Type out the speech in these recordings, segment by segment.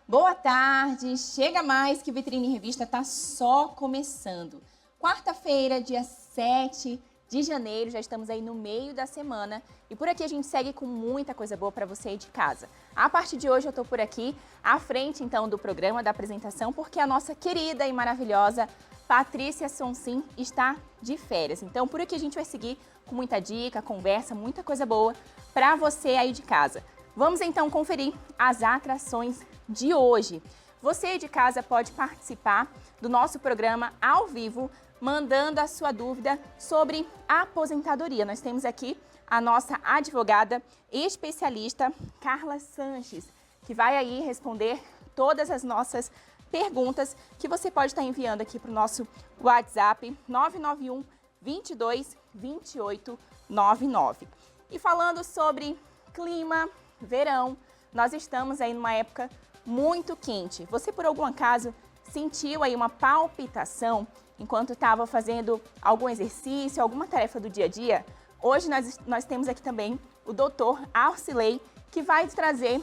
Boa tarde, chega mais que Vitrine Revista está só começando. Quarta-feira, dia 7 de janeiro, já estamos aí no meio da semana e por aqui a gente segue com muita coisa boa para você aí de casa. A partir de hoje eu estou por aqui, à frente então do programa, da apresentação, porque a nossa querida e maravilhosa Patrícia Sonsim está de férias. Então por aqui a gente vai seguir com muita dica, conversa, muita coisa boa para você aí de casa. Vamos então conferir as atrações de hoje. Você de casa pode participar do nosso programa ao vivo, mandando a sua dúvida sobre a aposentadoria. Nós temos aqui a nossa advogada especialista, Carla Sanches, que vai aí responder todas as nossas perguntas que você pode estar enviando aqui para o nosso WhatsApp 991 22 28 99. E falando sobre clima, verão, nós estamos aí numa época muito quente. Você, por algum acaso, sentiu aí uma palpitação enquanto estava fazendo algum exercício, alguma tarefa do dia a dia? Hoje nós temos aqui também o Dr. Arcilei, que vai trazer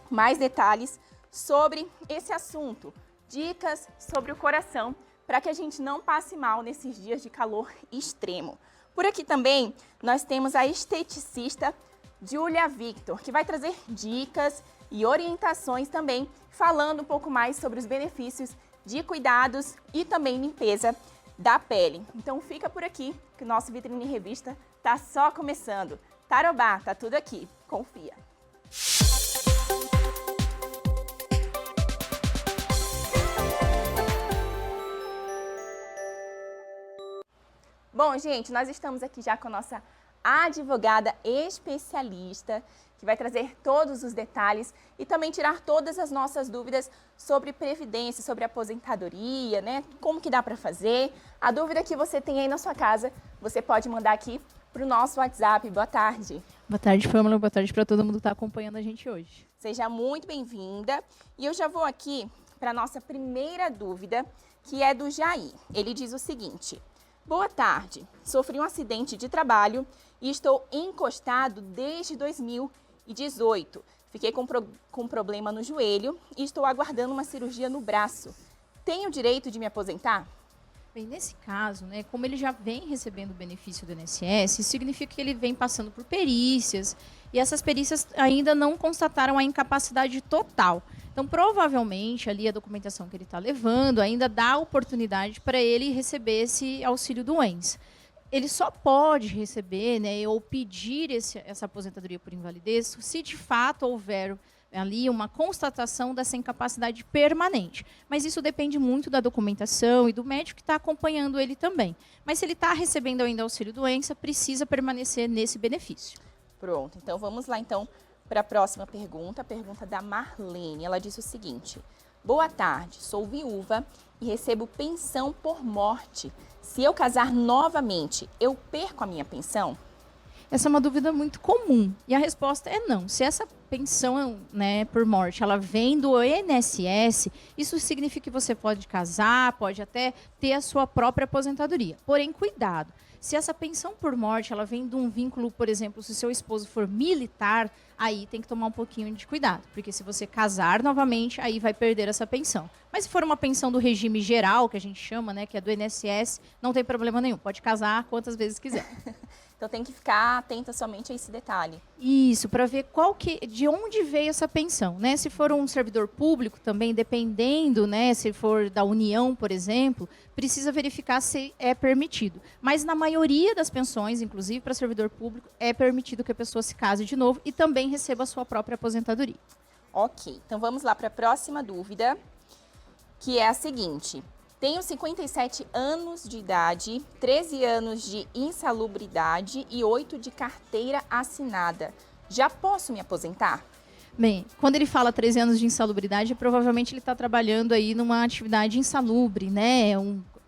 mais detalhes sobre esse assunto, dicas sobre o coração, para que a gente não passe mal nesses dias de calor extremo. Por aqui também nós temos a esteticista Júlia Victor, que vai trazer dicas e orientações também, falando um pouco mais sobre os benefícios de cuidados e também limpeza da pele. Então fica por aqui, que o nosso Vitrine Revista tá só começando. Tarobá, tá tudo aqui, confia. Bom, gente, nós estamos aqui já com a nossa advogada especialista, que vai trazer todos os detalhes e também tirar todas as nossas dúvidas sobre previdência, sobre aposentadoria, né? Como que dá para fazer? A dúvida que você tem aí na sua casa, você pode mandar aqui para o nosso WhatsApp. Boa tarde. Boa tarde, Pâmela. Boa tarde para todo mundo que está acompanhando a gente hoje. Seja muito bem-vinda. E eu já vou aqui para a nossa primeira dúvida, que é do Jair. Ele diz o seguinte: boa tarde, sofri um acidente de trabalho e estou encostado desde 2018. Fiquei com problema no joelho e estou aguardando uma cirurgia no braço. Tenho direito de me aposentar? Bem, nesse caso, né, como ele já vem recebendo o benefício do INSS, isso significa que ele vem passando por perícias e essas perícias ainda não constataram a incapacidade total. Então, provavelmente, ali a documentação que ele está levando ainda dá oportunidade para ele receber esse auxílio-doença. Ele só pode receber, né, ou pedir essa aposentadoria por invalidez se de fato houver ali uma constatação dessa incapacidade permanente. Mas isso depende muito da documentação e do médico que está acompanhando ele também. Mas se ele está recebendo ainda auxílio-doença, precisa permanecer nesse benefício. Pronto, então vamos lá então para a próxima pergunta, a pergunta da Marlene. Ela disse o seguinte: boa tarde, sou viúva e recebo pensão por morte. Se eu casar novamente, eu perco a minha pensão? Essa é uma dúvida muito comum e a resposta é não. Se essa pensão, né, por morte, ela vem do INSS, isso significa que você pode casar, pode até ter a sua própria aposentadoria. Porém, cuidado. Se essa pensão por morte ela vem de um vínculo, por exemplo, se seu esposo for militar, aí tem que tomar um pouquinho de cuidado, porque se você casar novamente, aí vai perder essa pensão. Mas se for uma pensão do regime geral, que a gente chama, né, que é do INSS, não tem problema nenhum, pode casar quantas vezes quiser. Então tem que ficar atenta somente a esse detalhe. Isso, para ver de onde veio essa pensão, né? Se for um servidor público também, dependendo, né? Se for da União, por exemplo, precisa verificar se é permitido. Mas na maioria das pensões, inclusive para servidor público, é permitido que a pessoa se case de novo e também receba a sua própria aposentadoria. Ok, então vamos lá para a próxima dúvida, que é a seguinte: tenho 57 anos de idade, 13 anos de insalubridade e 8 de carteira assinada. Já posso me aposentar? Bem, quando ele fala 13 anos de insalubridade, provavelmente ele está trabalhando aí numa atividade insalubre, né?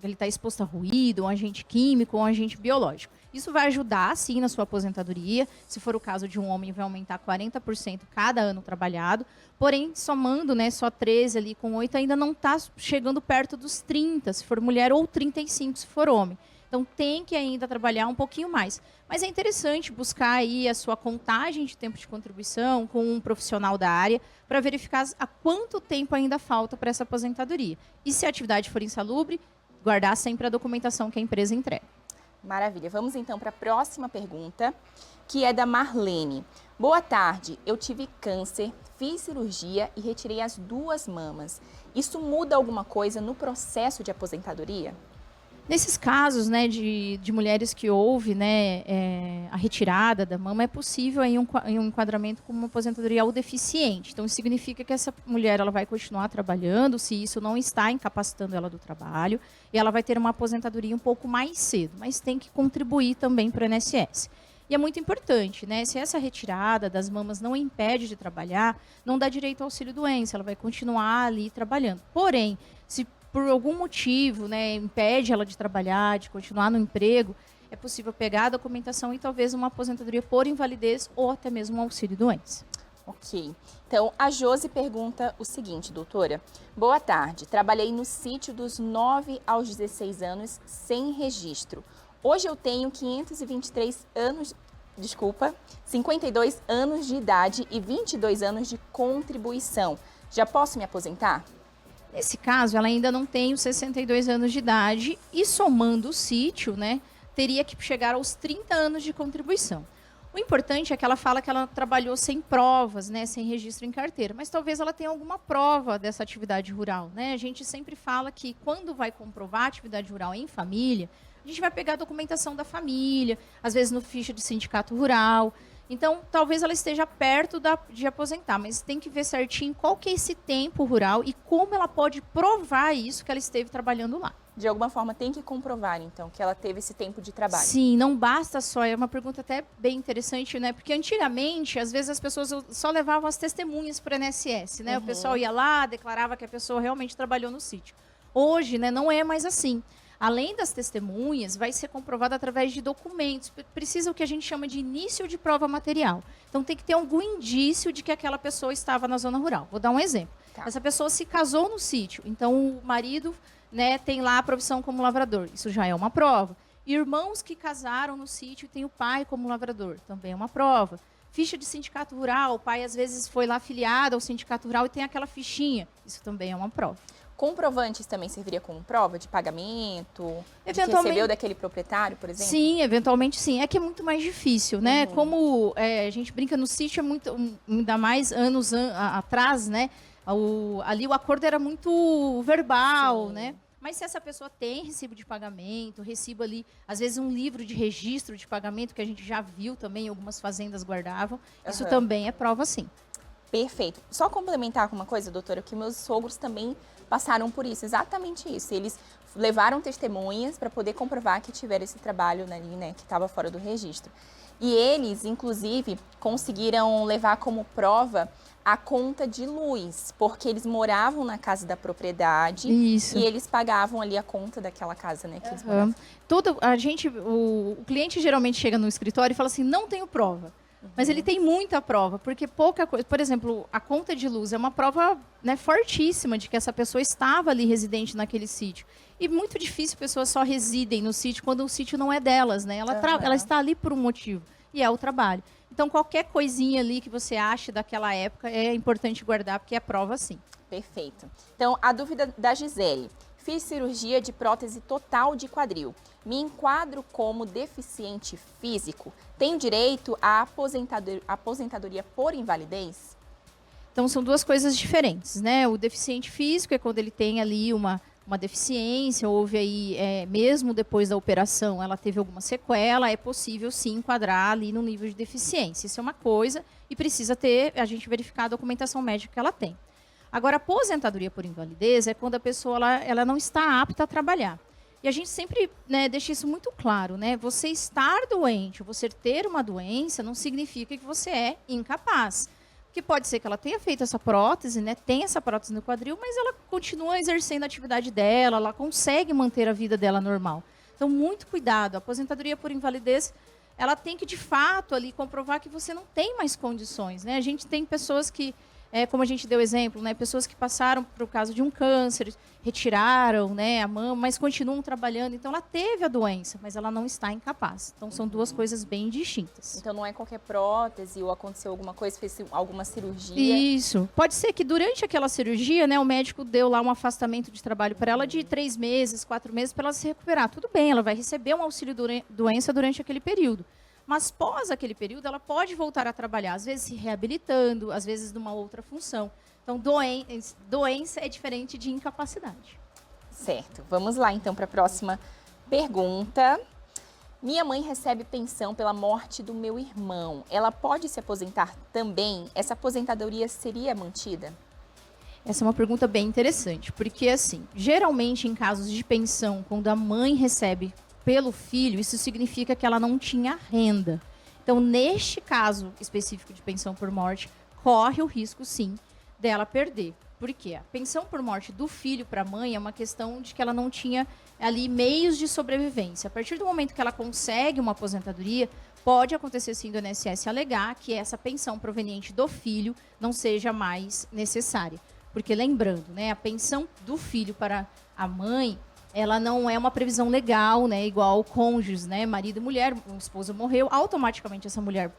Ele está exposto a ruído, um agente químico, um agente biológico. Isso vai ajudar, sim, na sua aposentadoria. Se for o caso de um homem, vai aumentar 40% cada ano trabalhado. Porém, somando, né, só 13 ali com 8, ainda não está chegando perto dos 30, se for mulher, ou 35, se for homem. Então, tem que ainda trabalhar um pouquinho mais. Mas é interessante buscar aí a sua contagem de tempo de contribuição com um profissional da área para verificar há quanto tempo ainda falta para essa aposentadoria. E se a atividade for insalubre, guardar sempre a documentação que a empresa entrega. Maravilha. Vamos então para a próxima pergunta, que é da Marlene. Boa tarde, eu tive câncer, fiz cirurgia e retirei as 2 mamas. Isso muda alguma coisa no processo de aposentadoria? Nesses casos, né, de mulheres que houve, né, a retirada da mama, é possível aí um enquadramento como uma aposentadoria ao deficiente. Então, isso significa que essa mulher ela vai continuar trabalhando, se isso não está incapacitando ela do trabalho, e ela vai ter uma aposentadoria um pouco mais cedo, mas tem que contribuir também para o INSS. E é muito importante, né? Se essa retirada das mamas não impede de trabalhar, não dá direito ao auxílio-doença, ela vai continuar ali trabalhando. Porém, se por algum motivo, né, impede ela de trabalhar, de continuar no emprego, é possível pegar a documentação e talvez uma aposentadoria por invalidez ou até mesmo um auxílio-doença. Ok. Então, a Josi pergunta o seguinte, doutora. Boa tarde. Trabalhei no sítio dos 9 aos 16 anos sem registro. Hoje eu tenho 52 anos de idade e 22 anos de contribuição. Já posso me aposentar? Nesse caso, ela ainda não tem os 62 anos de idade e somando o sítio, né, teria que chegar aos 30 anos de contribuição. O importante é que ela fala que ela trabalhou sem provas, né, sem registro em carteira, mas talvez ela tenha alguma prova dessa atividade rural, né? A gente sempre fala que quando vai comprovar a atividade rural em família, a gente vai pegar a documentação da família, às vezes no ficha de sindicato rural. Então, talvez ela esteja perto de aposentar, mas tem que ver certinho qual que é esse tempo rural e como ela pode provar isso que ela esteve trabalhando lá. De alguma forma tem que comprovar, então, que ela teve esse tempo de trabalho. Sim, não basta só, é uma pergunta até bem interessante, né? Porque antigamente, às vezes as pessoas só levavam as testemunhas para o INSS, né? O pessoal ia lá, declarava que a pessoa realmente trabalhou no sítio. Hoje, né, não é mais assim. Além das testemunhas, vai ser comprovado através de documentos. Precisa o que a gente chama de início de prova material. Então, tem que ter algum indício de que aquela pessoa estava na zona rural. Vou dar um exemplo. Tá. Essa pessoa se casou no sítio. Então, o marido, né, tem lá a profissão como lavrador. Isso já é uma prova. Irmãos que casaram no sítio e tem o pai como lavrador. Também é uma prova. Ficha de sindicato rural. O pai, às vezes, foi lá afiliado ao sindicato rural e tem aquela fichinha. Isso também é uma prova. Comprovantes também serviria como prova de pagamento? De que recebeu daquele proprietário, por exemplo? Sim, eventualmente sim. É que é muito mais difícil, né? Como a gente brinca no sítio, é muito, ainda mais anos atrás, né? Ali o acordo era muito verbal, né? Mas se essa pessoa tem recibo de pagamento, recibo ali, às vezes um livro de registro de pagamento, que a gente já viu também, algumas fazendas guardavam, isso também é prova sim. Perfeito. Só complementar com uma coisa, doutora, que meus sogros também passaram por isso, exatamente isso. Eles levaram testemunhas para poder comprovar que tiveram esse trabalho ali, né, que estava fora do registro. E eles, inclusive, conseguiram levar como prova a conta de luz, porque eles moravam na casa da propriedade. Isso. E eles pagavam ali a conta daquela casa, né, que eles moravam. O cliente geralmente chega no escritório e fala assim, não tenho prova. Mas ele tem muita prova, porque pouca coisa... Por exemplo, a conta de luz é uma prova, né, fortíssima de que essa pessoa estava ali residente naquele sítio. E muito difícil pessoas só residem no sítio quando o sítio não é delas, né? Ela está ali por um motivo, e é o trabalho. Então, qualquer coisinha ali que você ache daquela época é importante guardar, porque é prova sim. Perfeito. Então, a dúvida da Gisele. Fiz cirurgia de prótese total de quadril. Me enquadro como deficiente físico? Tenho direito à aposentadoria por invalidez? Então, são duas coisas diferentes, né? O deficiente físico é quando ele tem ali uma deficiência, houve aí, mesmo depois da operação, ela teve alguma sequela, é possível sim enquadrar ali no nível de deficiência. Isso é uma coisa e precisa ter, a gente verificar a documentação médica que ela tem. Agora, a aposentadoria por invalidez é quando a pessoa ela não está apta a trabalhar. E a gente sempre, né, deixa isso muito claro, né? Você estar doente, você ter uma doença, não significa que você é incapaz. Porque pode ser que ela tenha feito essa prótese, né? Tem essa prótese no quadril, mas ela continua exercendo a atividade dela, ela consegue manter a vida dela normal. Então, muito cuidado. A aposentadoria por invalidez, ela tem que, de fato, ali comprovar que você não tem mais condições, né? A gente tem pessoas que como a gente deu exemplo, né, pessoas que passaram por causa de um câncer, retiraram, né, a mama, mas continuam trabalhando. Então, ela teve a doença, mas ela não está incapaz. Então, são duas coisas bem distintas. Então, não é qualquer prótese ou aconteceu alguma coisa, fez alguma cirurgia. Isso. Pode ser que durante aquela cirurgia, né, o médico deu lá um afastamento de trabalho para ela de 3 meses, 4 meses, para ela se recuperar. Tudo bem, ela vai receber um auxílio doença durante aquele período. Mas pós aquele período, ela pode voltar a trabalhar, às vezes se reabilitando, às vezes numa outra função. Então, doença é diferente de incapacidade. Certo. Vamos lá, então, para a próxima pergunta. Minha mãe recebe pensão pela morte do meu irmão. Ela pode se aposentar também? Essa aposentadoria seria mantida? Essa é uma pergunta bem interessante, porque, assim, geralmente em casos de pensão, quando a mãe recebe pelo filho, isso significa que ela não tinha renda. Então, neste caso específico de pensão por morte, corre o risco, sim, dela perder. Por quê? A pensão por morte do filho para a mãe é uma questão de que ela não tinha ali meios de sobrevivência. A partir do momento que ela consegue uma aposentadoria, pode acontecer sim do INSS alegar que essa pensão proveniente do filho não seja mais necessária. Porque lembrando, né, a pensão do filho para a mãe, ela não é uma previsão legal, né, igual cônjuges, né, marido e mulher, o esposo morreu, automaticamente essa mulher,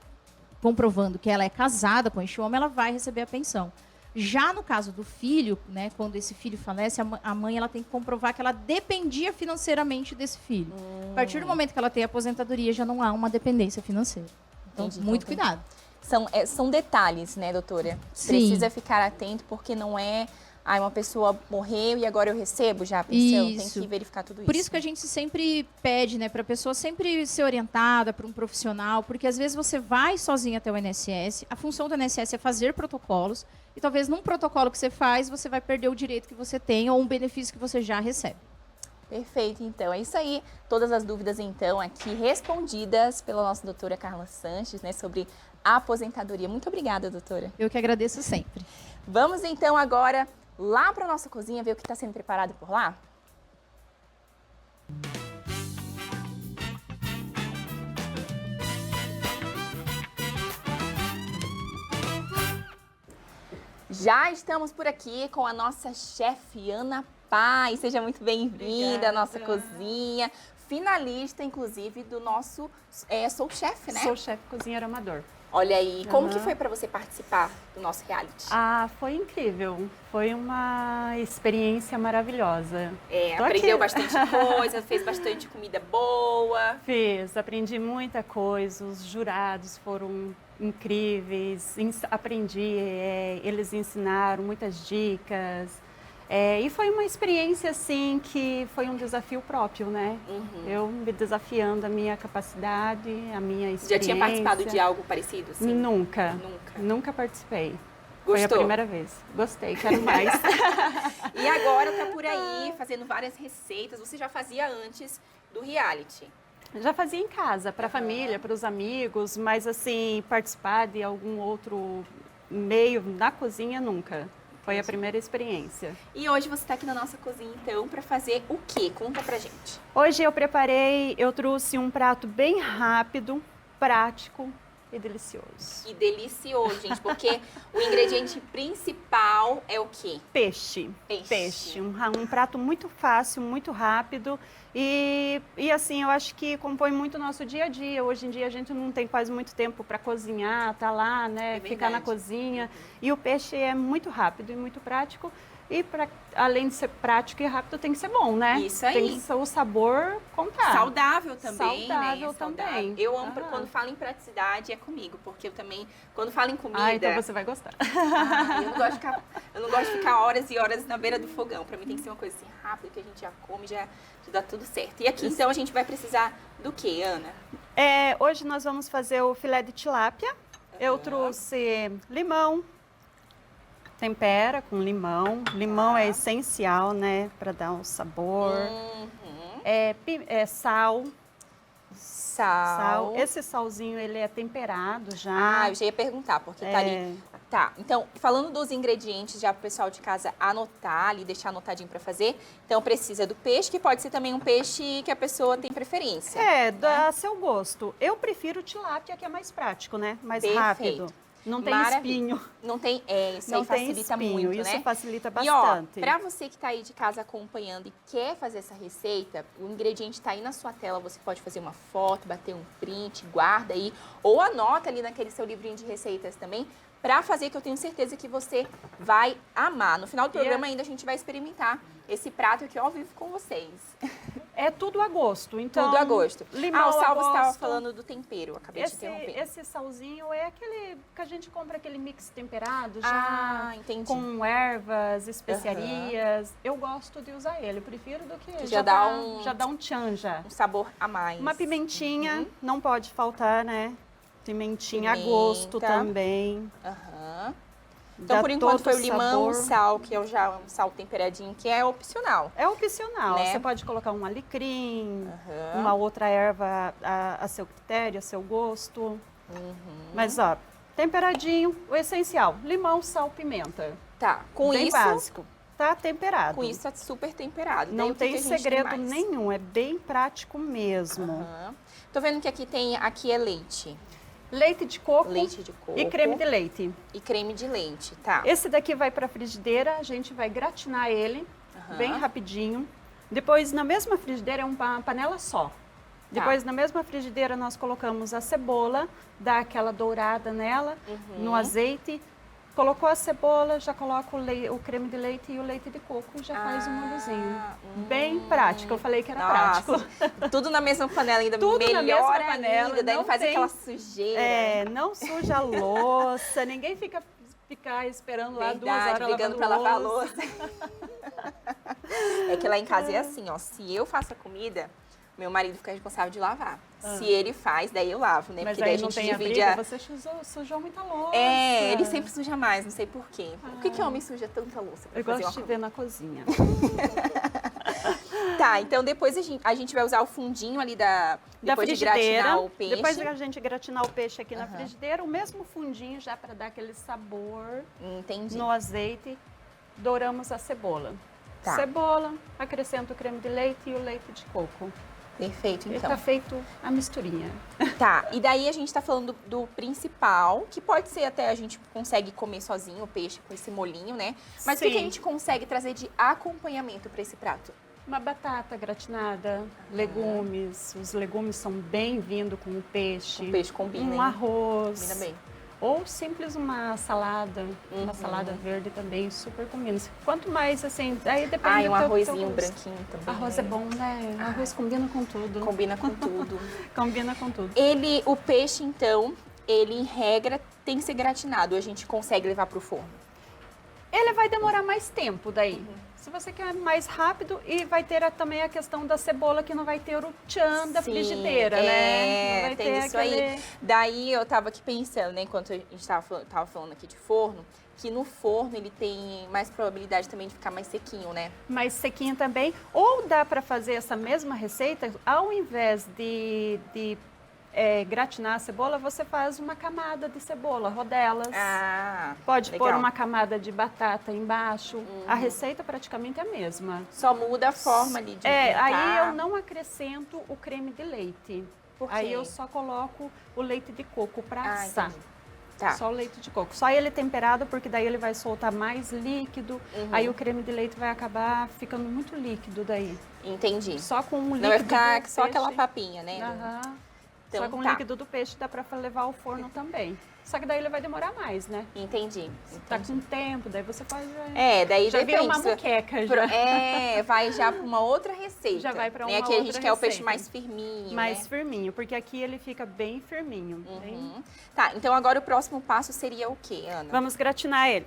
comprovando que ela é casada com este homem, ela vai receber a pensão. Já no caso do filho, né, quando esse filho falece, a mãe ela tem que comprovar que ela dependia financeiramente desse filho. A partir do momento que ela tem a aposentadoria, já não há uma dependência financeira. Então, Entendi, muito então, cuidado. São detalhes, né, doutora? Sim. Precisa ficar atento, porque não é... uma pessoa morreu e agora eu recebo já a pensão. Isso. Tem que verificar tudo isso. Por isso que a gente sempre pede, né, para a pessoa sempre ser orientada por um profissional, porque às vezes você vai sozinha até o INSS, a função do INSS é fazer protocolos, e talvez num protocolo que você faz, você vai perder o direito que você tem ou um benefício que você já recebe. Perfeito, então. É isso aí. Todas as dúvidas, então, aqui respondidas pela nossa doutora Carla Sanches, né, sobre a aposentadoria. Muito obrigada, doutora. Eu que agradeço sempre. Vamos, então, agora lá para a nossa cozinha, ver o que está sendo preparado por lá? Já estamos por aqui com a nossa chefe Ana Paz. Seja muito bem-vinda à nossa cozinha. Finalista, inclusive, do nosso Sou Chefe, né? Sou chefe cozinheiro amador. Olha aí, como que foi para você participar do nosso reality? Ah, foi incrível. Foi uma experiência maravilhosa. Aprendeu bastante coisa, fez bastante comida boa. Aprendi muita coisa. Os jurados foram incríveis. Aprendi, eles ensinaram muitas dicas. E foi uma experiência, assim, que foi um desafio próprio, né? Eu me desafiando a minha capacidade, a minha experiência. Já tinha participado de algo parecido, assim? Nunca participei. Gostou? Foi a primeira vez. Gostei, quero mais. E agora tá por aí fazendo várias receitas. Você já fazia antes do reality? Já fazia em casa, para a família, para os amigos, mas assim, participar de algum outro meio na cozinha, nunca. Foi a primeira experiência. E hoje você está aqui na nossa cozinha, então, para fazer o quê? Conta pra gente. Hoje eu trouxe um prato bem rápido, prático e delicioso. E delicioso, gente, porque o ingrediente principal é o quê? Peixe. Peixe. Um prato muito fácil, muito rápido e assim, eu acho que compõe muito o nosso dia a dia. Hoje em dia a gente não tem quase muito tempo para cozinhar, tá lá, né, ficar na cozinha. E o peixe é muito rápido e muito prático. E além de ser prático e rápido, tem que ser bom, né? Isso aí. Tem que ser o sabor contar. Saudável também, Saudável né? também. Eu amo, quando falo em praticidade, é comigo. Porque eu também, quando falo em comida... Ah, então você vai gostar. Eu não gosto de ficar horas e horas na beira do fogão. Pra mim tem que ser uma coisa assim rápida, que a gente já come, já dá tudo certo. E aqui, então, a gente vai precisar do quê, Ana? Hoje nós vamos fazer o filé de tilápia. Eu trouxe limão. Tempera com limão. Limão é essencial, né? Para dar um sabor. Sal. Sal. Esse salzinho, ele é temperado já. Eu já ia perguntar, porque tá ali. Tá, então, falando dos ingredientes, já pro pessoal de casa anotar ali, deixar anotadinho para fazer. Então, precisa do peixe, que pode ser também um peixe que a pessoa tem preferência. Dá seu gosto. Eu prefiro tilápia, que é mais prático, né? Mais rápido. Não tem Maravilha. espinho. Não tem, isso Não aí tem facilita espinho. muito, Isso né? facilita E ó, bastante. pra você que tá aí de casa acompanhando e quer fazer essa receita, o ingrediente tá aí na sua tela, você pode fazer uma foto, bater um print, guarda aí, ou anota ali naquele seu livrinho de receitas também, pra fazer, que eu tenho certeza que você vai amar. No final do programa ainda a gente vai experimentar esse prato aqui ao vivo com vocês. É tudo a gosto, então... Tudo a gosto. Limão o Salvo a estava gosto. falando do tempero, acabei de interromper. Esse salzinho é aquele que a gente compra aquele mix temperado já Ah, entendi. com ervas, especiarias. Eu gosto de usar ele, prefiro do que já dá um tchan já. um sabor a mais. Uma pimentinha, não pode faltar, né? Pimentinha a gosto também. Aham. Então, Dá por enquanto, todo foi o limão, o sabor. sal, que é já um sal temperadinho, que é opcional. É opcional. Né? Você pode colocar um alecrim, Aham. uma outra erva a seu critério, a seu gosto. Uhum. Mas, ó, temperadinho, o essencial: limão, sal, pimenta. Tá, com Bem isso, básico. Tá temperado. com isso tá super temperado. Daí, Não o que tem que a gente segredo mais? nenhum, é bem prático mesmo. Aham. Tô vendo que aqui é leite. Leite de coco, Leite de coco. e creme de leite. E creme de leite, tá. Esse daqui vai para a frigideira, a gente vai gratinar ele Aham. bem rapidinho. Depois, na mesma frigideira, é uma panela só. Depois, na mesma frigideira, nós colocamos a cebola, dá aquela dourada nela, no azeite. Colocou a cebola, já coloca o creme de leite e o leite de coco e já faz um molhozinho. Bem prático, eu falei que era prático. Tudo na mesma panela ainda, Tudo melhor na mesma panela, ainda, daí não não faz tem- aquela sujeira. É, não suja a louça, ninguém fica esperando lá 2 Verdade, horas brigando pra lavando lavar a louça. louça. É que lá em casa é assim, ó, se eu faço a comida, meu marido fica responsável de lavar. Se ele faz, daí eu lavo, né? Mas Porque daí aí a não gente tem a divide briga, você sujou muita louça. É, ele sempre suja mais, não sei por quê. Por que homem suja tanta louça pra Eu fazer gosto de uma ver na cozinha. Tá, então depois a gente vai usar o fundinho ali depois de gratinar o peixe. Depois da gente gratinar o peixe aqui na Aham. frigideira, o mesmo fundinho já para dar aquele sabor Entendi. no azeite, douramos a cebola. Tá. Cebola, acrescenta o creme de leite e o leite de coco. Perfeito, E então. tá feito a misturinha. Tá, e daí a gente tá falando do principal, que pode ser até a gente consegue comer sozinho o peixe com esse molhinho, né? Mas o que Sim. a gente consegue trazer de acompanhamento pra esse prato? Uma batata gratinada, legumes. Os legumes são bem-vindos com o peixe. O peixe combina, Um hein? arroz. Combina bem. Ou simples uma salada. Uma salada verde também super combina. Quanto mais assim, aí depende Ah, e um do teu arrozinho gosto. branquinho também. Arroz né? é bom, né? Arroz combina com tudo. Combina com tudo. Combina com tudo. O peixe, então, ele em regra tem que ser gratinado. A gente consegue levar pro forno. Ele vai demorar mais tempo daí. Se você quer mais rápido, e vai ter também a questão da cebola, que não vai ter o tchan da Sim, frigideira, né? Não vai tem ter isso aquele... aí. Daí eu tava aqui pensando, né, enquanto a gente tava falando aqui de forno, que no forno ele tem mais probabilidade também de ficar mais sequinho, né? Mais sequinho também. Ou dá para fazer essa mesma receita, ao invés de gratinar a cebola, você faz uma camada de cebola, rodelas. Ah, Pode legal. pôr uma camada de batata embaixo. A receita praticamente é a mesma. Só muda a forma ali de Aí montar. eu não acrescento o creme de leite. Por quê? Aí eu só coloco o leite de coco para Ah, assar. entendi. Tá. Só o leite de coco. Só ele temperado, porque daí ele vai soltar mais líquido. Aí o creme de leite vai acabar ficando muito líquido daí. Entendi. Só com o líquido Não vai ficar do só peixe. aquela papinha, né? Aham. Então, Só com o tá. líquido do peixe dá para levar ao forno também. Só que daí ele vai demorar mais, né? Entendi. Tá com tempo, daí você faz... Daí já vira depende. uma muqueca já. Vai já para uma outra receita. Já vai pra né? uma Aqui a gente outra quer o peixe receita. mais firminho, Mais né? firminho, porque aqui ele fica bem firminho. bem- Uhum. Tá, então agora o próximo passo seria o quê, Ana? Vamos gratinar ele.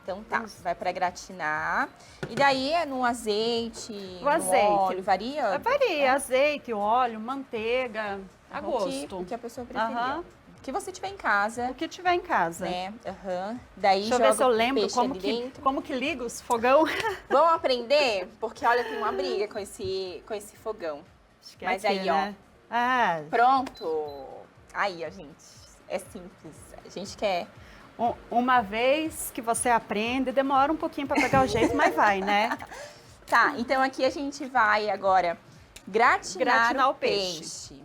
Então tá, Vamos. vai pra gratinar. E daí é no azeite, no azeite. óleo, varia? Varia, azeite, óleo, manteiga, a gosto. O que a pessoa preferir. Aham. O que você tiver em casa, O que tiver em casa. né? Aham. Daí Deixa eu joga ver se eu o lembro peixe como ali que, dentro. como que liga os fogão. Vamos aprender? Porque olha, tem uma briga com esse fogão. Acho que Mas aqui, aí, ó. né? Ah, Pronto! Aí, ó, gente. É simples. A gente quer. uma vez que você aprende, demora um pouquinho para pegar o jeito, mas vai, né? Tá, então aqui a gente vai agora gratinar Gratinar o o peixe. peixe.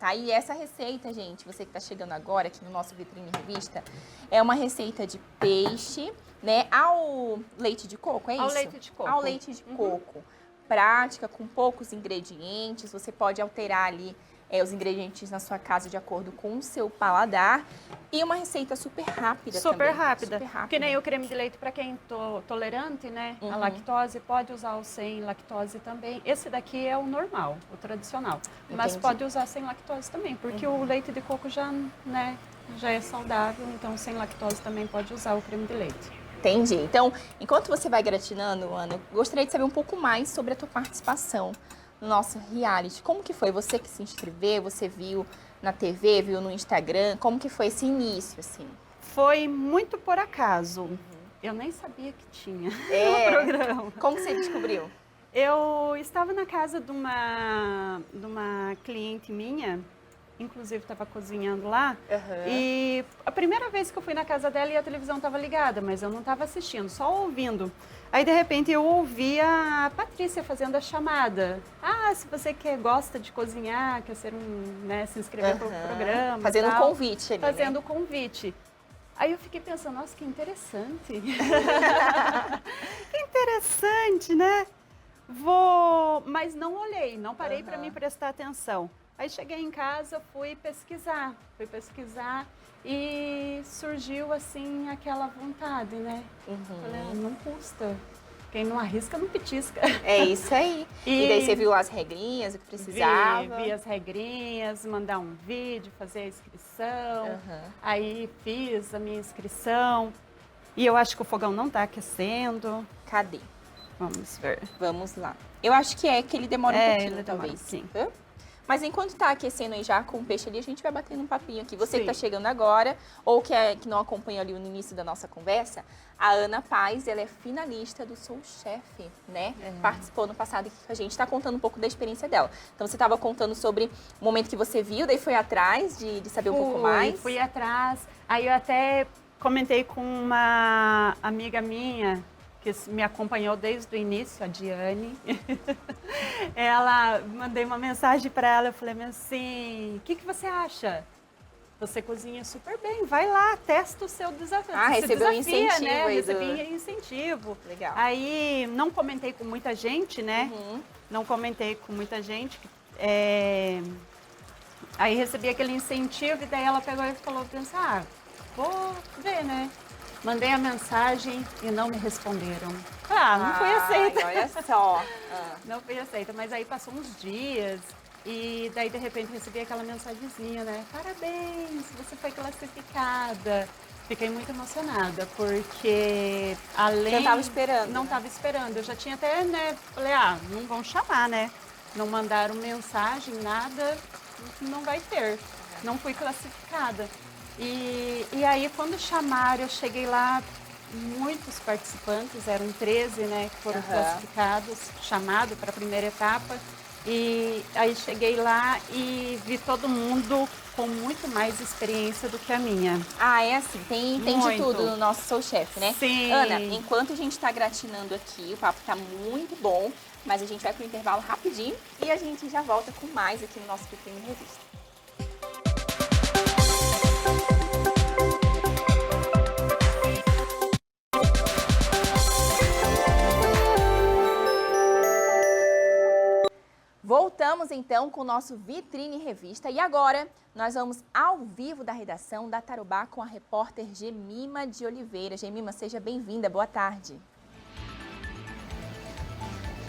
tá? E essa receita, gente, você que tá chegando agora aqui no nosso Vitrine Revista, é uma receita de peixe, né, ao leite de coco, é isso? Ao leite de coco. Ao leite de coco. Prática, com poucos ingredientes, você pode alterar ali os ingredientes na sua casa de acordo com o seu paladar. E uma receita super rápida Super também. rápida. Super rápida. Que nem o creme de leite para quem tolerante, né? A lactose, pode usar o sem lactose também. Esse daqui é o normal, o tradicional. Mas pode usar sem lactose também, porque o leite de coco já, né, já é saudável, então sem lactose também pode usar o creme de leite. Entendi. Então, enquanto você vai gratinando, Ana, eu gostaria de saber um pouco mais sobre a tua participação no nosso reality. Como que foi? Você que se inscreveu, você viu na TV, viu no Instagram? Como que foi esse início, assim? Foi muito por acaso. Eu nem sabia que tinha É. o programa. Como que você descobriu? Eu estava na casa de uma cliente minha, inclusive estava cozinhando lá, e a primeira vez que eu fui na casa dela e a televisão estava ligada, mas eu não estava assistindo, só ouvindo. Aí, de repente, eu ouvi a Patrícia fazendo a chamada. Ah, se você gosta de cozinhar, quer ser né, se inscrever para o programa. Fazendo um tal, convite ali, fazendo né? o convite. Aí eu fiquei pensando, nossa, que interessante. Que interessante, né? Mas não olhei, não parei para me prestar atenção. Aí cheguei em casa, fui pesquisar e surgiu assim aquela vontade, né? Falei, não custa. Quem não arrisca, não petisca. É isso aí. E daí você viu as regrinhas, o que precisava? Vi as regrinhas, mandar um vídeo, fazer a inscrição. Aí fiz a minha inscrição. E eu acho que o fogão não está aquecendo. Cadê? Vamos ver. Vamos lá. Eu acho que que ele demora um pouquinho, ele demora talvez. um pouquinho. Hã? Mas enquanto tá aquecendo aí já com o peixe ali, a gente vai batendo um papinho aqui. Você que tá Sim. chegando agora, ou que não acompanhou ali no início da nossa conversa, a Ana Paz, ela é finalista do Sou Chefe, né? Participou no passado aqui com a gente, tá contando um pouco da experiência dela. Então você tava contando sobre o momento que você viu, daí foi atrás de saber um pouco mais. Fui atrás. Aí eu até comentei com uma amiga minha, que me acompanhou desde o início, a Diane. Mandei uma mensagem para ela, eu falei assim, o que você acha? Você cozinha super bem, vai lá, testa o seu desafio. Ah, recebeu um incentivo né? aí Recebi incentivo. Legal. Aí não comentei com muita gente, né? Não comentei com muita gente. Aí recebi aquele incentivo e daí ela pegou e falou, vou ver, né? Mandei a mensagem e não me responderam. Não fui aceita. Olha só. Não fui aceita, mas aí passou uns dias e daí de repente recebi aquela mensagenzinha, né? Parabéns, você foi classificada. Fiquei muito emocionada, porque além... Você não estava esperando. Não estava esperando. Eu já tinha até, né? Falei, não vão chamar, né? Não mandaram mensagem, nada, não vai ter. Não fui classificada. E aí, quando chamaram, eu cheguei lá, muitos participantes, eram 13, né, que foram classificados, chamados para a primeira etapa. E aí cheguei lá e vi todo mundo com muito mais experiência do que a minha. Ah, é assim, tem de tudo no nosso Sou Chefe, né? Sim. Ana, enquanto a gente está gratinando aqui, o papo tá muito bom, mas a gente vai pro intervalo rapidinho e a gente já volta com mais aqui no nosso Vitrine Revista. Voltamos então com o nosso Vitrine Revista e agora nós vamos ao vivo da redação da Tarobá com a repórter Gemima de Oliveira. Gemima, seja bem-vinda, boa tarde.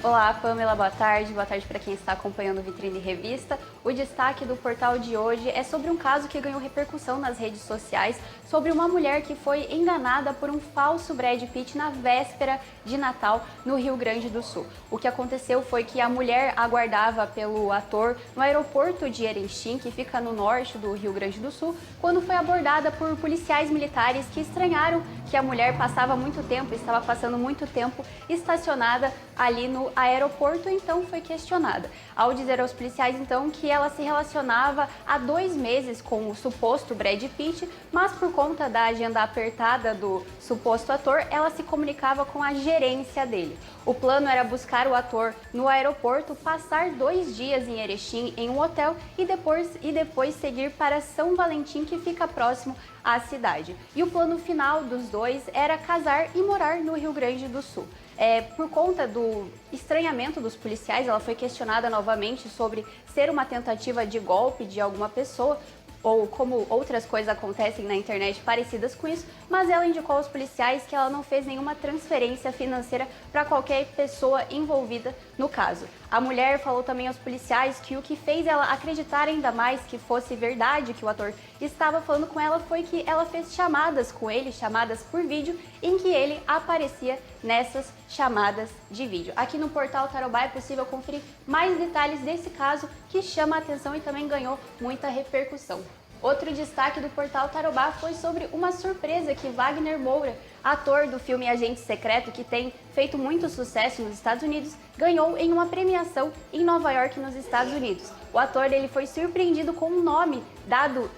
Olá, Pamela, boa tarde para quem está acompanhando o Vitrine Revista. O destaque do portal de hoje é sobre um caso que ganhou repercussão nas redes sociais, sobre uma mulher que foi enganada por um falso Brad Pitt na véspera de Natal no Rio Grande do Sul. O que aconteceu foi que a mulher aguardava pelo ator no aeroporto de Erechim, que fica no norte do Rio Grande do Sul, quando foi abordada por policiais militares que estranharam que a mulher estava passando muito tempo estacionada ali no aeroporto, então foi questionada. Ao dizer aos policiais, então, que ela se relacionava há 2 meses com o suposto Brad Pitt, mas por conta da agenda apertada do suposto ator, ela se comunicava com a gerência dele. O plano era buscar o ator no aeroporto, passar 2 dias em Erechim em um hotel e depois seguir para São Valentim, que fica próximo à cidade. E o plano final dos dois era casar e morar no Rio Grande do Sul. Por conta do estranhamento dos policiais, ela foi questionada novamente sobre ser uma tentativa de golpe de alguma pessoa, ou como outras coisas acontecem na internet parecidas com isso, mas ela indicou aos policiais que ela não fez nenhuma transferência financeira para qualquer pessoa envolvida no caso. A mulher falou também aos policiais que o que fez ela acreditar ainda mais que fosse verdade que o ator estava falando com ela foi que ela fez chamadas com ele, chamadas por vídeo, em que ele aparecia nessas chamadas de vídeo. Aqui no portal Tarobá é possível conferir mais detalhes desse caso que chama a atenção e também ganhou muita repercussão. Outro destaque do portal Tarobá foi sobre uma surpresa que Wagner Moura, ator do filme Agente Secreto, que tem feito muito sucesso nos Estados Unidos, ganhou em uma premiação em Nova York, nos Estados Unidos. O ator ele foi surpreendido com um nome dado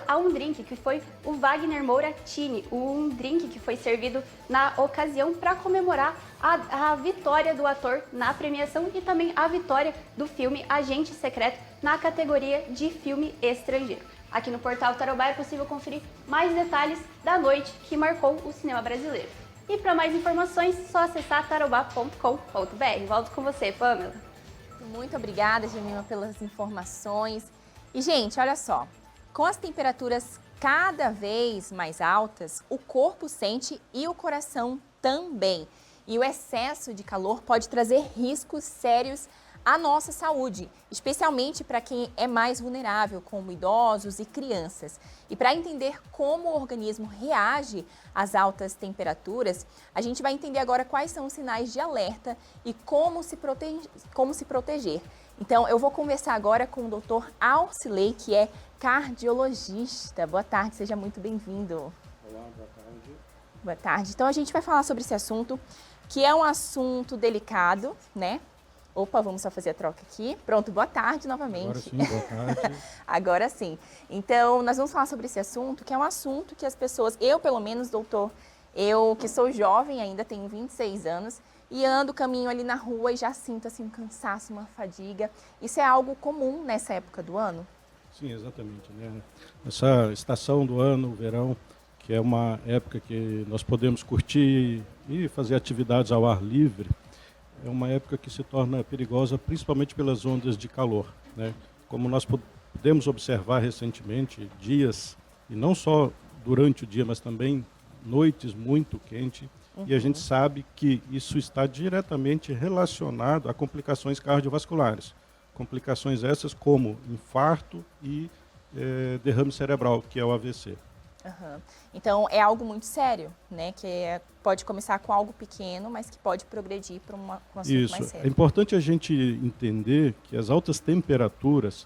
a um drink, que foi o Wagner Moura Tini, um drink que foi servido na ocasião para comemorar a vitória do ator na premiação e também a vitória do filme Agente Secreto na categoria de filme estrangeiro. Aqui no portal Tarobá é possível conferir mais detalhes da noite que marcou o cinema brasileiro. E para mais informações, só acessar tarobá.com.br. Volto com você, Pamela. Muito obrigada, Jemima, pelas informações. E, gente, olha só, com as temperaturas cada vez mais altas, o corpo sente e o coração também. E o excesso de calor pode trazer riscos sérios à nossa saúde, especialmente para quem é mais vulnerável, como idosos e crianças. E para entender como o organismo reage às altas temperaturas, a gente vai entender agora quais são os sinais de alerta e como se proteger. Então, eu vou conversar agora com o Dr. Alcilei, que é cardiologista. Boa tarde, seja muito bem-vindo. Olá, boa tarde. Boa tarde. Então, a gente vai falar sobre esse assunto, que é um assunto delicado, né? Opa, vamos só fazer a troca aqui. Pronto, boa tarde novamente. Agora sim, boa tarde. Agora sim. Então, nós vamos falar sobre esse assunto, que é um assunto que as pessoas, eu pelo menos, doutor, eu que sou jovem ainda, tenho 26 anos, e ando caminho ali na rua e já sinto assim um cansaço, uma fadiga. Isso é algo comum nessa época do ano? Sim, exatamente, né? Essa estação do ano, o verão, que é uma época que nós podemos curtir e fazer atividades ao ar livre, é uma época que se torna perigosa principalmente pelas ondas de calor, né? Como nós podemos observar recentemente, dias, e não só durante o dia, mas também noites muito quentes, e a gente sabe que isso está diretamente relacionado a complicações cardiovasculares. Complicações essas como infarto e derrame cerebral, que é o AVC. Uhum. Então, é algo muito sério, né? Que pode começar com algo pequeno, mas que pode progredir para um assunto mais sério. É importante a gente entender que as altas temperaturas,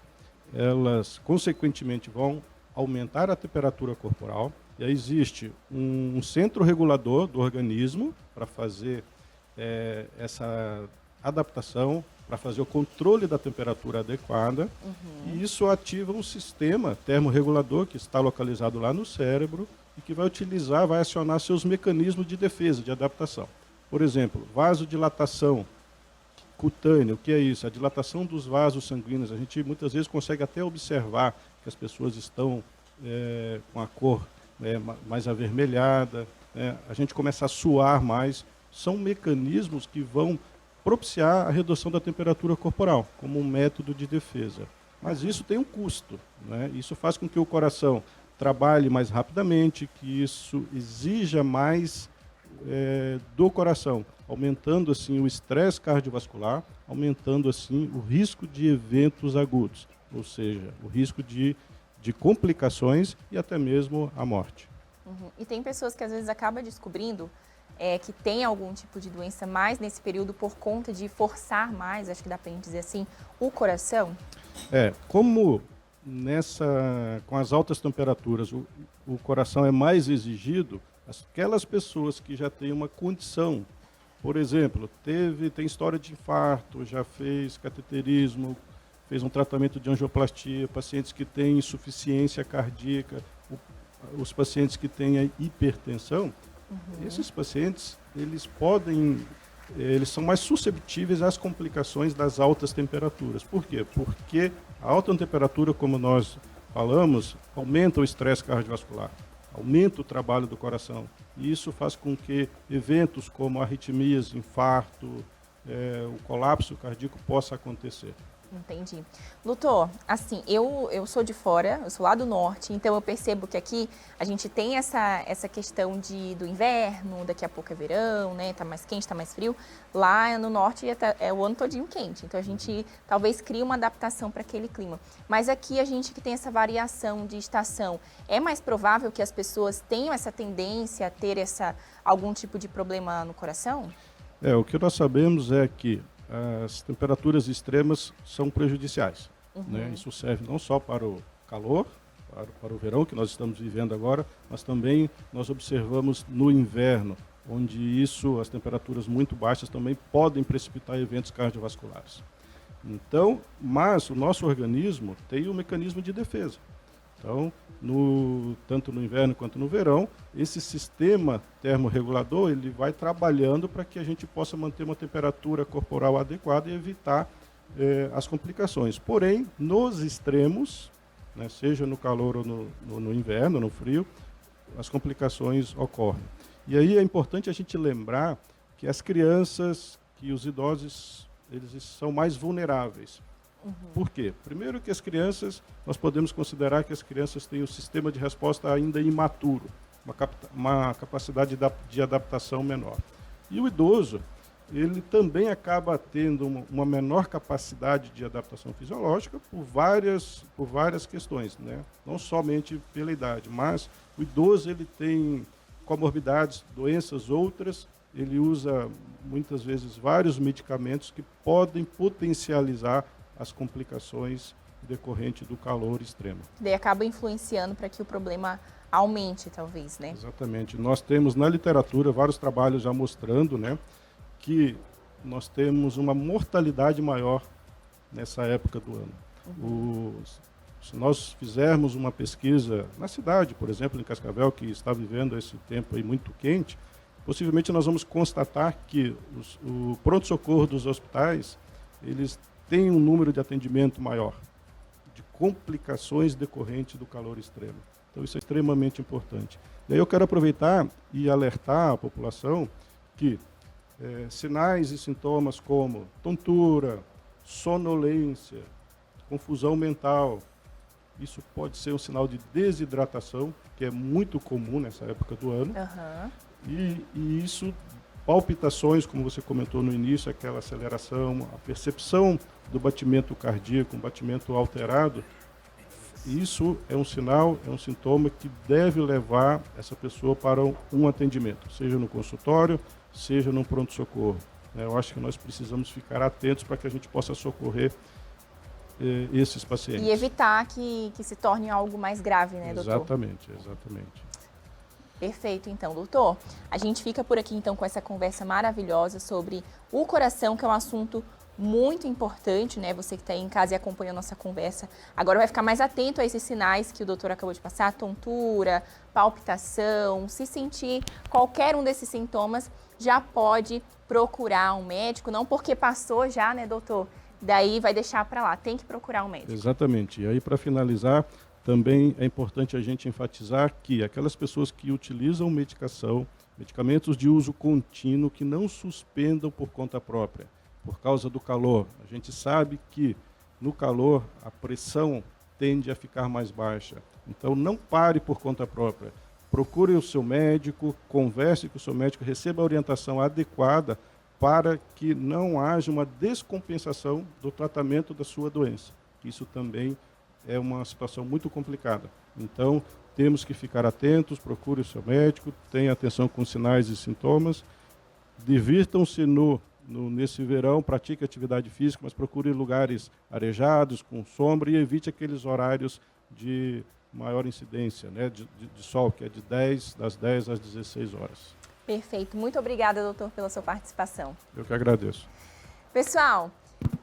elas consequentemente vão aumentar a temperatura corporal. E aí existe um centro regulador do organismo para fazer essa adaptação, para fazer o controle da temperatura adequada. E isso ativa um sistema termorregulador que está localizado lá no cérebro e que vai acionar seus mecanismos de defesa, de adaptação. Por exemplo, vasodilatação cutânea, o que é isso? A dilatação dos vasos sanguíneos. A gente muitas vezes consegue até observar que as pessoas estão com a cor mais avermelhada, a gente começa a suar mais. São mecanismos que vão propiciar a redução da temperatura corporal, como um método de defesa. Mas isso tem um custo, né? Isso faz com que o coração trabalhe mais rapidamente, que isso exija mais do coração, aumentando assim o estresse cardiovascular, aumentando assim o risco de eventos agudos, ou seja, o risco de complicações e até mesmo a morte. E tem pessoas que às vezes acabam descobrindo que tem algum tipo de doença mais nesse período por conta de forçar mais, acho que dá para a gente dizer assim, o coração? Como com as altas temperaturas o coração é mais exigido, aquelas pessoas que já têm uma condição Por exemplo, tem história de infarto, já fez cateterismo, fez um tratamento de angioplastia, pacientes que têm insuficiência cardíaca, os pacientes que têm hipertensão, esses pacientes, eles são mais susceptíveis às complicações das altas temperaturas. Por quê? Porque a alta temperatura, como nós falamos, aumenta o estresse cardiovascular, aumenta o trabalho do coração. E isso faz com que eventos como arritmias, infarto, o colapso cardíaco possa acontecer. Entendi. Doutor, assim, eu sou de fora, eu sou lá do norte, então eu percebo que aqui a gente tem essa questão do inverno, daqui a pouco é verão, né? Tá mais quente, tá mais frio. Lá no norte é o ano todinho quente, então a gente talvez crie uma adaptação para aquele clima. Mas aqui a gente que tem essa variação de estação, é mais provável que as pessoas tenham essa tendência a ter algum tipo de problema no coração? O que nós sabemos é que as temperaturas extremas são prejudiciais. Né? Isso serve não só para o calor, para o verão que nós estamos vivendo agora, mas também nós observamos no inverno, onde as temperaturas muito baixas também podem precipitar eventos cardiovasculares. Então, mas o nosso organismo tem um mecanismo de defesa. Então, tanto no inverno quanto no verão, esse sistema termorregulador ele vai trabalhando para que a gente possa manter uma temperatura corporal adequada e evitar as complicações. Porém, nos extremos, né, seja no calor ou no inverno, no frio, as complicações ocorrem. E aí é importante a gente lembrar que as crianças, que os idosos, eles são mais vulneráveis. Por quê? Primeiro que nós podemos considerar que as crianças têm um sistema de resposta ainda imaturo, uma capacidade de adaptação menor. E o idoso, ele também acaba tendo uma menor capacidade de adaptação fisiológica por várias questões, né? Não somente pela idade, mas o idoso ele tem comorbidades, doenças outras, ele usa muitas vezes vários medicamentos que podem potencializar as complicações decorrentes do calor extremo. Daí acaba influenciando para que o problema aumente, talvez, né? Exatamente. Nós temos na literatura vários trabalhos já mostrando, né, que nós temos uma mortalidade maior nessa época do ano. Se nós fizermos uma pesquisa na cidade, por exemplo, em Cascavel, que está vivendo esse tempo aí muito quente, possivelmente nós vamos constatar que o pronto-socorro dos hospitais, eles têm um número de atendimento maior, de complicações decorrentes do calor extremo. Então isso é extremamente importante. E aí eu quero aproveitar e alertar a população que sinais e sintomas como tontura, sonolência, confusão mental, isso pode ser um sinal de desidratação, que é muito comum nessa época do ano. E isso, palpitações, como você comentou no início, aquela aceleração, a percepção do batimento cardíaco, um batimento alterado, isso é um sinal, é um sintoma que deve levar essa pessoa para um atendimento, seja no consultório, seja no pronto-socorro. Eu acho que nós precisamos ficar atentos para que a gente possa socorrer esses pacientes. E evitar que se torne algo mais grave, né, doutor? Exatamente. Perfeito, então, doutor. A gente fica por aqui, então, com essa conversa maravilhosa sobre o coração, que é um assunto muito importante, né? Você que está aí em casa e acompanha a nossa conversa, agora vai ficar mais atento a esses sinais que o doutor acabou de passar, tontura, palpitação, se sentir qualquer um desses sintomas, já pode procurar um médico, não porque passou já, né, doutor? Daí vai deixar para lá, tem que procurar um médico. Exatamente. E aí, para finalizar, também é importante a gente enfatizar que aquelas pessoas que utilizam medicamentos de uso contínuo, que não suspendam por conta própria, por causa do calor. A gente sabe que no calor a pressão tende a ficar mais baixa. Então não pare por conta própria. Procure o seu médico, converse com o seu médico, receba a orientação adequada para que não haja uma descompensação do tratamento da sua doença. Isso também é uma situação muito complicada. Então, temos que ficar atentos, procure o seu médico, tenha atenção com sinais e sintomas, divirtam-se nesse verão, pratique atividade física, mas procure lugares arejados, com sombra, e evite aqueles horários de maior incidência, né, de sol, que é das 10 às 16 horas. Perfeito. Muito obrigada, doutor, pela sua participação. Eu que agradeço. Pessoal,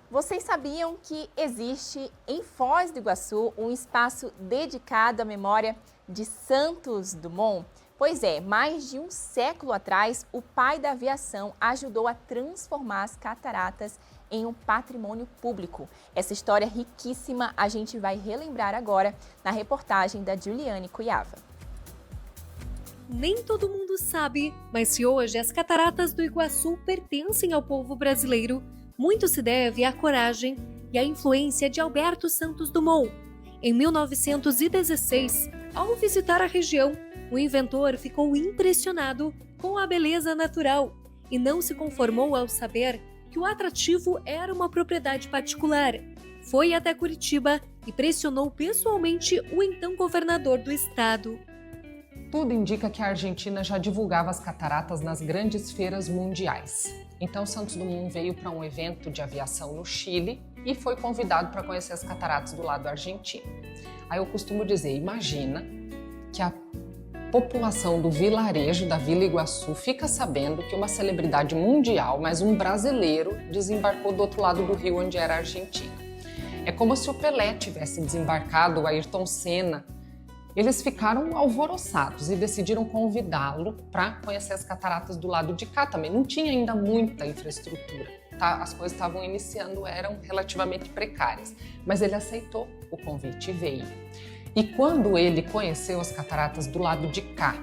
vocês sabiam que existe em Foz do Iguaçu um espaço dedicado à memória de Santos Dumont? Pois é, mais de um século atrás, o pai da aviação ajudou a transformar as cataratas em um patrimônio público. Essa história riquíssima a gente vai relembrar agora na reportagem da Juliane Cuiava. Nem todo mundo sabe, mas se hoje as cataratas do Iguaçu pertencem ao povo brasileiro, muito se deve à coragem e à influência de Alberto Santos Dumont. Em 1916, ao visitar a região, o inventor ficou impressionado com a beleza natural e não se conformou ao saber que o atrativo era uma propriedade particular. Foi até Curitiba e pressionou pessoalmente o então governador do estado. Tudo indica que a Argentina já divulgava as cataratas nas grandes feiras mundiais. Então Santos Dumont veio para um evento de aviação no Chile e foi convidado para conhecer as cataratas do lado argentino. Aí eu costumo dizer, imagina que a população do vilarejo da Vila Iguaçu fica sabendo que uma celebridade mundial, mas um brasileiro, desembarcou do outro lado do rio onde era a Argentina. É como se o Pelé tivesse desembarcado, o Ayrton Senna. Eles ficaram alvoroçados e decidiram convidá-lo para conhecer as cataratas do lado de cá também. Não tinha ainda muita infraestrutura, tá? As coisas estavam iniciando, eram relativamente precárias. Mas ele aceitou o convite e veio. E quando ele conheceu as cataratas do lado de cá,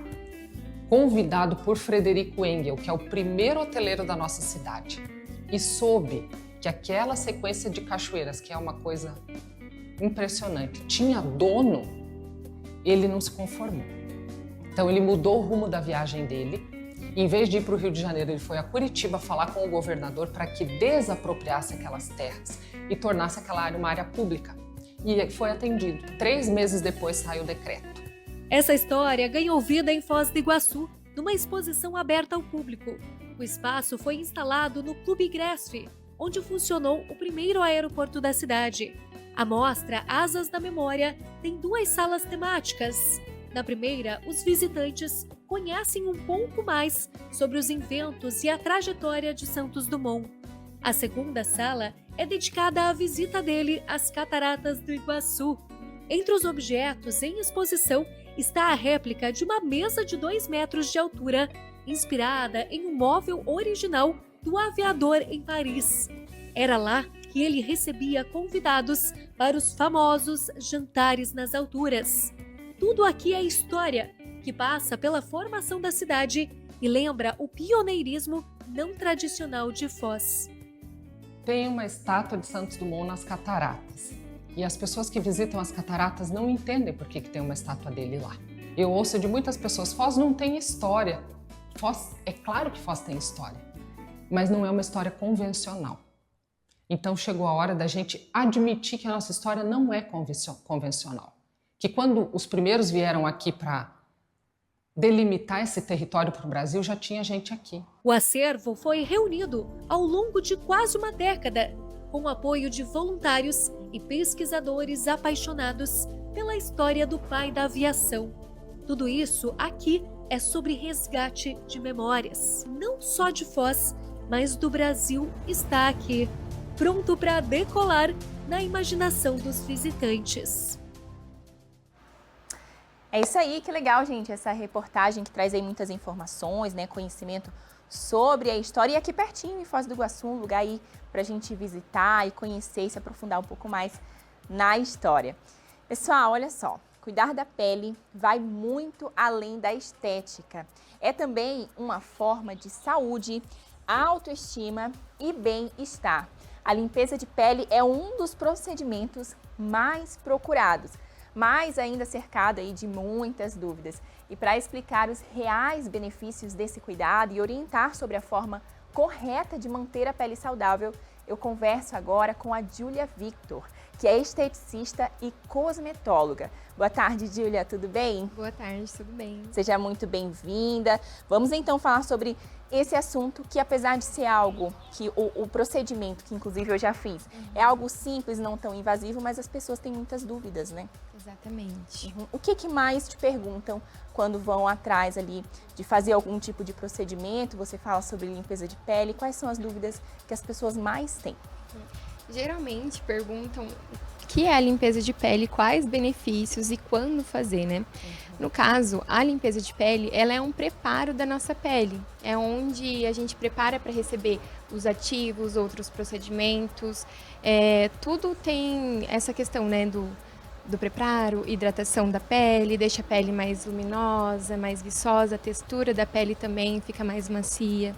convidado por Frederico Engel, que é o primeiro hoteleiro da nossa cidade, e soube que aquela sequência de cachoeiras, que é uma coisa impressionante, tinha dono, ele não se conformou. Então ele mudou o rumo da viagem dele. Em vez de ir para o Rio de Janeiro, ele foi a Curitiba falar com o governador para que desapropriasse aquelas terras e tornasse aquela área uma área pública. E foi atendido. 3 meses depois saiu o decreto. Essa história ganhou vida em Foz do Iguaçu, numa exposição aberta ao público. O espaço foi instalado no Clube Gresf, onde funcionou o primeiro aeroporto da cidade. A mostra Asas da Memória tem 2 salas temáticas. Na primeira, os visitantes conhecem um pouco mais sobre os inventos e a trajetória de Santos Dumont. A segunda sala é dedicada à visita dele às cataratas do Iguaçu. Entre os objetos em exposição está a réplica de uma mesa de 2 metros de altura, inspirada em um móvel original do aviador em Paris. Era lá que ele recebia convidados para os famosos jantares nas alturas. Tudo aqui é história, que passa pela formação da cidade e lembra o pioneirismo não tradicional de Foz. Tem uma estátua de Santos Dumont nas cataratas. E as pessoas que visitam as cataratas não entendem por que tem uma estátua dele lá. Eu ouço de muitas pessoas, Foz não tem história. Foz, é claro que Foz tem história, mas não é uma história convencional. Então chegou a hora da gente admitir que a nossa história não é convencional. Que quando os primeiros vieram aqui para delimitar esse território para o Brasil, já tinha gente aqui. O acervo foi reunido ao longo de quase uma década, com o apoio de voluntários e pesquisadores apaixonados pela história do pai da aviação. Tudo isso aqui é sobre resgate de memórias. Não só de Foz, mas do Brasil está aqui, pronto para decolar na imaginação dos visitantes. É isso aí, que legal, gente, essa reportagem que traz aí muitas informações, né, conhecimento sobre a história. E aqui pertinho, em Foz do Iguaçu, um lugar aí pra gente visitar e conhecer e se aprofundar um pouco mais na história. Pessoal, olha só, cuidar da pele vai muito além da estética. É também uma forma de saúde, autoestima e bem-estar. A limpeza de pele é um dos procedimentos mais procurados, mas ainda cercado aí de muitas dúvidas. E para explicar os reais benefícios desse cuidado e orientar sobre a forma correta de manter a pele saudável, eu converso agora com a Júlia Victor, que é esteticista e cosmetóloga. Boa tarde, Júlia, tudo bem? Boa tarde, tudo bem? Seja muito bem-vinda. Vamos então falar sobre esse assunto que, apesar de ser algo que o procedimento, que inclusive eu já fiz, é algo simples, não tão invasivo, mas as pessoas têm muitas dúvidas, né? Exatamente. O que mais te perguntam quando vão atrás ali de fazer algum tipo de procedimento? Você fala sobre limpeza de pele. Quais são as dúvidas que as pessoas mais têm? Geralmente perguntam o que é a limpeza de pele, quais benefícios e quando fazer, né? No caso, a limpeza de pele, ela é um preparo da nossa pele. É onde a gente prepara para receber os ativos, outros procedimentos. Tudo tem essa questão, né, do preparo, hidratação da pele, deixa a pele mais luminosa, mais viçosa, a textura da pele também fica mais macia.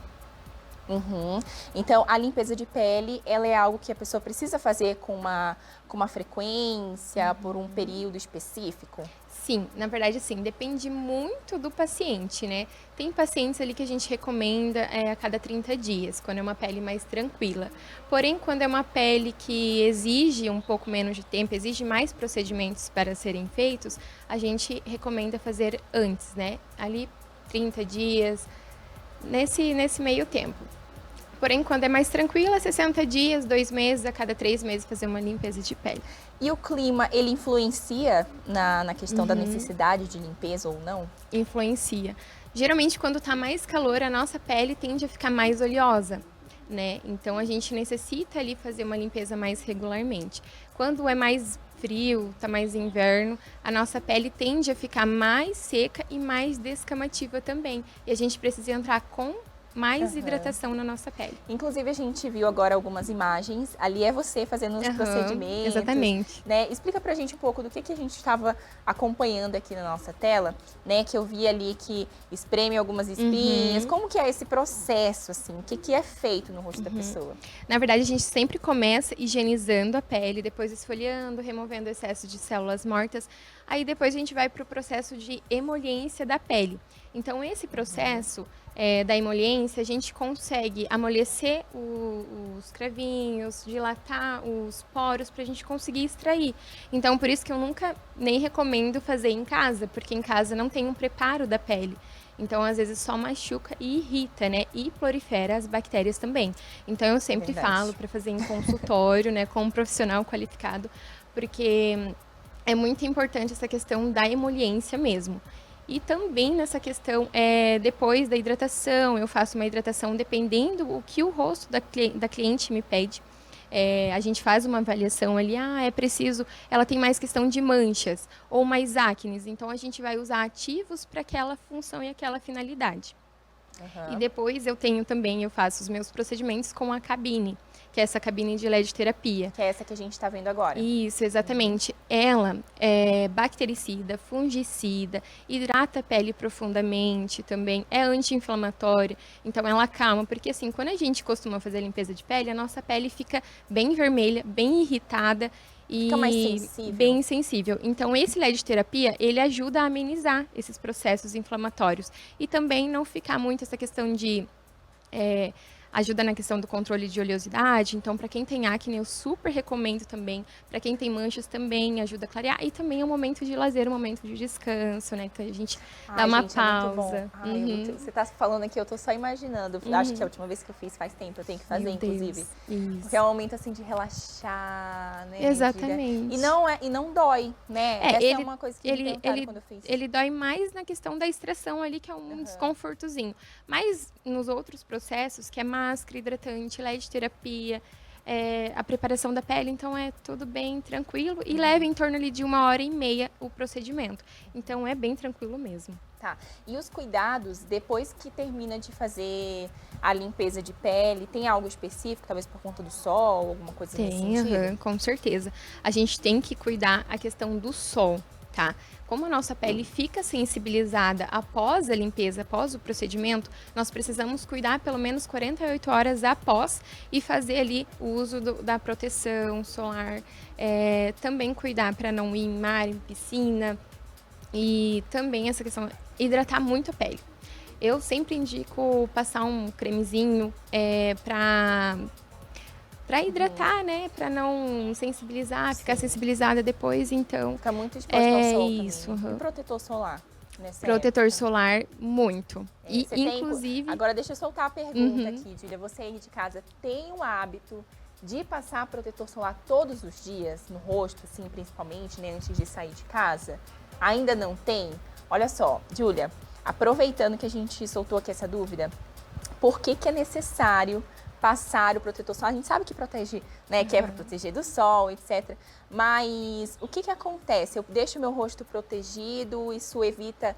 Então, a limpeza de pele, ela é algo que a pessoa precisa fazer com uma frequência, por um período específico? Sim, na verdade, sim, depende muito do paciente, né? Tem pacientes ali que a gente recomenda a cada 30 dias, quando é uma pele mais tranquila. Porém, quando é uma pele que exige um pouco menos de tempo, exige mais procedimentos para serem feitos, a gente recomenda fazer antes, né? Ali 30 dias, nesse meio tempo. Porém, quando é mais tranquila, 60 dias, 2 meses, a cada 3 meses fazer uma limpeza de pele. E o clima, ele influencia na questão da necessidade de limpeza ou não? Influencia. Geralmente, quando está mais calor, a nossa pele tende a ficar mais oleosa, né? Então, a gente necessita ali fazer uma limpeza mais regularmente. Quando é mais frio, tá mais inverno, a nossa pele tende a ficar mais seca e mais descamativa também. E a gente precisa entrar com mais hidratação na nossa pele. Inclusive, a gente viu agora algumas imagens. Ali é você fazendo os procedimentos. Exatamente. Né? Explica pra gente um pouco do que a gente estava acompanhando aqui na nossa tela, né? Que eu vi ali que espreme algumas espinhas. Como que é esse processo, assim? O que é feito no rosto da pessoa? Na verdade, a gente sempre começa higienizando a pele, depois esfoliando, removendo o excesso de células mortas. Aí depois a gente vai para o processo de emoliência da pele. Então, esse processo da emoliência, a gente consegue amolecer os cravinhos, dilatar os poros para a gente conseguir extrair. Então, por isso que eu nunca nem recomendo fazer em casa, porque em casa não tem um preparo da pele. Então, às vezes, só machuca e irrita, né? E prolifera as bactérias também. Então, eu sempre falo para fazer em consultório, né? Com um profissional qualificado, porque é muito importante essa questão da emoliência mesmo. E também nessa questão, depois da hidratação, eu faço uma hidratação dependendo o que o rosto da cliente me pede. A gente faz uma avaliação ali, é preciso, ela tem mais questão de manchas ou mais acnes, então a gente vai usar ativos para aquela função e aquela finalidade. E depois eu faço os meus procedimentos com a cabine, que é essa cabine de LED terapia. Que é essa que a gente está vendo agora. Isso, exatamente. Ela é bactericida, fungicida, hidrata a pele profundamente também, é anti-inflamatória, então ela acalma, porque assim, quando a gente costuma fazer a limpeza de pele, a nossa pele fica bem vermelha, bem irritada, e fica mais sensível. Bem sensível. Então, esse LED terapia, ele ajuda a amenizar esses processos inflamatórios. E também não ficar muito essa questão de... ajuda na questão do controle de oleosidade. Então, para quem tem acne, eu super recomendo também. Para quem tem manchas, também ajuda a clarear. E também é um momento de lazer, um momento de descanso, né? Que a gente dá uma pausa. Você tá falando aqui, eu tô só imaginando. Acho que a última vez que eu fiz faz tempo, eu tenho que fazer, inclusive. Isso. Porque é um momento, assim, de relaxar, né? Exatamente. E não dói, né? Essa é uma coisa que me perguntaram quando eu fiz. Ele dói mais na questão da extração ali, que é um desconfortozinho. Mas nos outros processos, que é máscara, hidratante, LED terapia, a preparação da pele, então é tudo bem tranquilo e leva em torno ali de 1h30 o procedimento. Então é bem tranquilo mesmo. Tá. E os cuidados, depois que termina de fazer a limpeza de pele, tem algo específico, talvez por conta do sol, alguma coisa nesse sentido? Com certeza. A gente tem que cuidar a questão do sol, tá? Como a nossa pele fica sensibilizada após a limpeza, após o procedimento, nós precisamos cuidar pelo menos 48 horas após e fazer ali o uso da proteção solar. Também cuidar para não ir em mar, em piscina. E também essa questão, hidratar muito a pele. Eu sempre indico passar um cremezinho para hidratar, né? Para não sensibilizar, ficar sensibilizada depois, então... Fica muito exposta ao sol isso, também. E protetor solar? Protetor solar, muito. E, inclusive... Agora, deixa eu soltar a pergunta aqui, Júlia. Você aí de casa tem o hábito de passar protetor solar todos os dias, no rosto, assim, principalmente, né, antes de sair de casa? Ainda não tem? Olha só, Júlia, aproveitando que a gente soltou aqui essa dúvida, por que é necessário passar o protetor solar? A gente sabe que protege, né, que é para proteger do sol, etc. Mas o que acontece? Eu deixo o meu rosto protegido, isso evita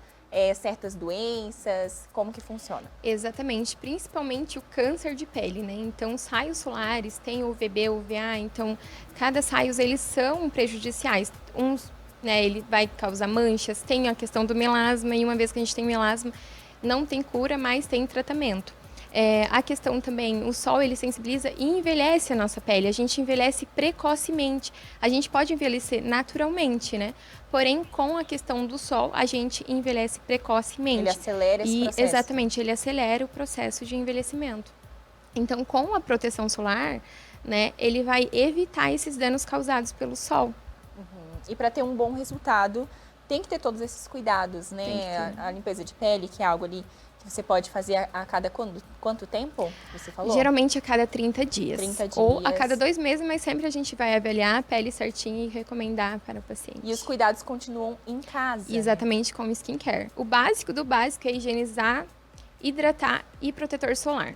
certas doenças? Como que funciona? Exatamente, principalmente o câncer de pele, né? Então, os raios solares, tem o UVB, UVA, então, cada raios, eles são prejudiciais. Uns, né, ele vai causar manchas, tem a questão do melasma, e uma vez que a gente tem melasma, não tem cura, mas tem tratamento. A questão também, o sol ele sensibiliza e envelhece a nossa pele, a gente envelhece precocemente, a gente pode envelhecer naturalmente, né? Porém, com a questão do sol, a gente envelhece precocemente. Ele acelera esse processo. Exatamente, ele acelera o processo de envelhecimento. Então, com a proteção solar, né, ele vai evitar esses danos causados pelo sol. E para ter um bom resultado, tem que ter todos esses cuidados, né? A limpeza de pele, que é algo ali que você pode fazer a cada quanto tempo, você falou? Geralmente a cada 30 dias. 30 dias. Ou a cada 2 meses, mas sempre a gente vai avaliar a pele certinho e recomendar para o paciente. E os cuidados continuam em casa. Exatamente, como skincare. O básico do básico é higienizar, hidratar e protetor solar.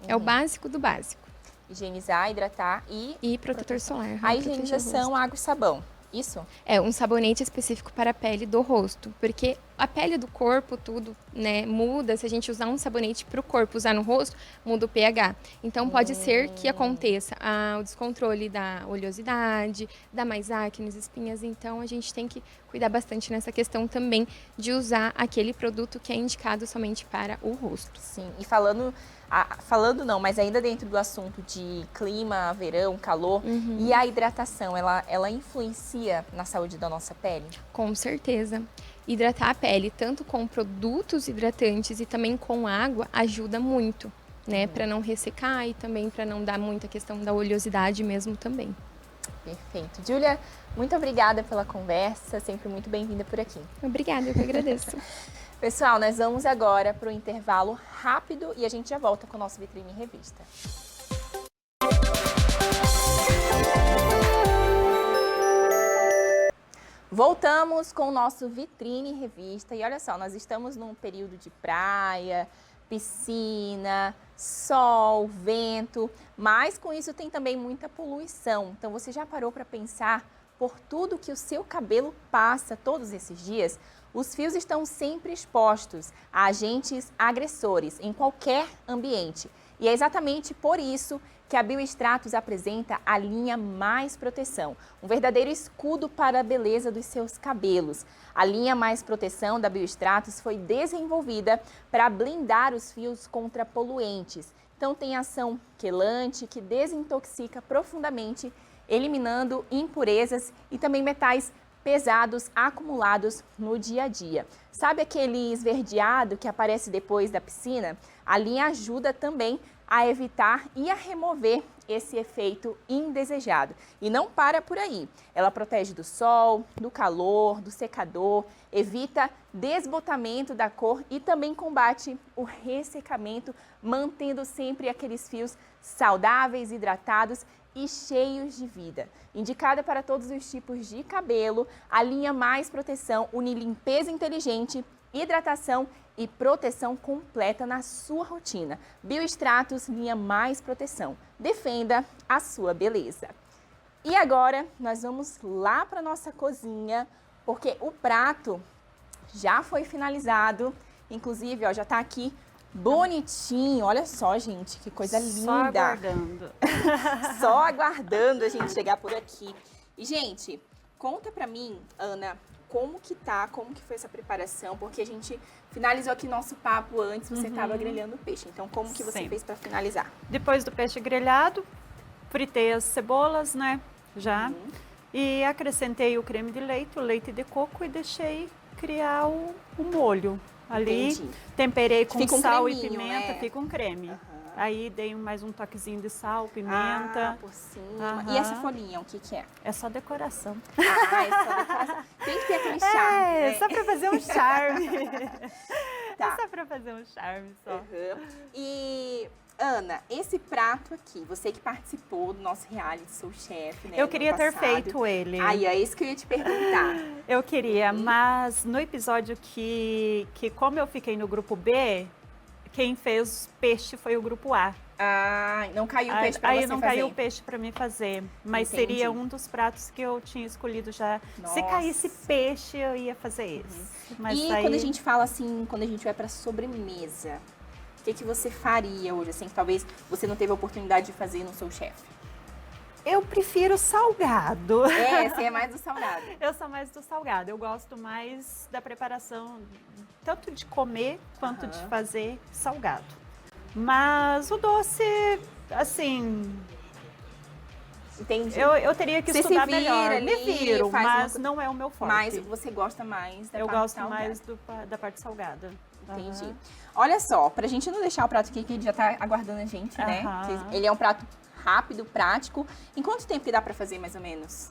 É o básico do básico. Higienizar, hidratar e protetor solar. A higienização, água e sabão. Isso? É um sabonete específico para a pele do rosto, porque a pele do corpo, tudo, né, muda. Se a gente usar um sabonete para o corpo, usar no rosto, muda o pH. Então, pode ser que aconteça o descontrole da oleosidade, dá mais acne, espinhas. Então, a gente tem que cuidar bastante nessa questão também de usar aquele produto que é indicado somente para o rosto. Sim, e falando não, mas ainda dentro do assunto de clima, verão, calor, e a hidratação, ela influencia na saúde da nossa pele? Com certeza. Hidratar a pele, tanto com produtos hidratantes e também com água, ajuda muito, né? Para não ressecar e também para não dar muita questão da oleosidade mesmo também. Perfeito. Júlia, muito obrigada pela conversa, sempre muito bem-vinda por aqui. Obrigada, eu que agradeço. Pessoal, nós vamos agora para o intervalo rápido e a gente já volta com o nosso Vitrine Revista. Voltamos com o nosso Vitrine Revista e olha só, nós estamos num período de praia, piscina, sol, vento, mas com isso tem também muita poluição. Então você já parou para pensar por tudo que o seu cabelo passa todos esses dias? Os fios estão sempre expostos a agentes agressores em qualquer ambiente. E é exatamente por isso que a Biostratos apresenta a linha Mais Proteção, um verdadeiro escudo para a beleza dos seus cabelos. A linha Mais Proteção da Biostratos foi desenvolvida para blindar os fios contra poluentes. Então tem ação quelante que desintoxica profundamente, eliminando impurezas e também metais pesados acumulados no dia a dia. Sabe aquele esverdeado que aparece depois da piscina? A linha ajuda também a evitar e a remover esse efeito indesejado. E não para por aí. Ela protege do sol, do calor, do secador, evita desbotamento da cor e também combate o ressecamento, mantendo sempre aqueles fios saudáveis, hidratados e cheios de vida. Indicada para todos os tipos de cabelo, a linha Mais Proteção une limpeza inteligente, hidratação e proteção completa na sua rotina. Biostratos, linha Mais Proteção. Defenda a sua beleza. E agora nós vamos lá para nossa cozinha, porque o prato já foi finalizado. Inclusive, ó, já está aqui bonitinho. Olha só, gente, que coisa linda. Só aguardando. Só aguardando a gente chegar por aqui. E, gente, conta pra mim, Ana, como que foi essa preparação? Porque a gente finalizou aqui nosso papo antes, você estava grelhando o peixe. Então, como que você fez para finalizar? Depois do peixe grelhado, fritei as cebolas, né, já. E acrescentei o creme de leite, o leite de coco e deixei criar o molho. Ali, Entendi. Temperei com Fica um sal e creminho, pimenta, né? fica um creme. Aí dei mais um toquezinho de sal, pimenta. Por cima. E essa folhinha, o que que é? É só decoração. É só decoração. Tem que ter aquele charme, né? só pra fazer um charme. Tá. É só pra fazer um charme só. E Ana, esse prato aqui, você que participou do nosso reality Sou Chefe, né? Eu no queria ano ter passado. feito ele. Aí, é isso que eu ia te perguntar. Eu queria, mas no episódio que como eu fiquei no grupo B, quem fez peixe foi o grupo A. Ah, não caiu o peixe pra Aí você não fazer. caiu o peixe para mim fazer, mas Entendi. seria um dos pratos que eu tinha escolhido já. Se Nossa. caísse peixe, eu ia fazer esse. Mas E aí... quando a gente fala assim, quando a gente vai pra sobremesa, o que você faria hoje, assim, que talvez você não teve a oportunidade de fazer no Sou Chefe? Eu prefiro salgado. É, você é mais do salgado. Eu sou mais do salgado. Eu gosto mais da preparação, tanto de comer quanto de fazer salgado. Mas o doce, assim, Entendi. eu teria que Você se estudar vira melhor. ali, Me viro, faz mas uma- não é o meu forte. Mas você gosta mais da eu parte gosto salgada. mais da parte salgada. Entendi. Aham. Olha só, pra gente não deixar o prato aqui, que ele já tá aguardando a gente, né? Aham. Ele é um prato rápido, prático. Em quanto tempo que dá pra fazer, mais ou menos?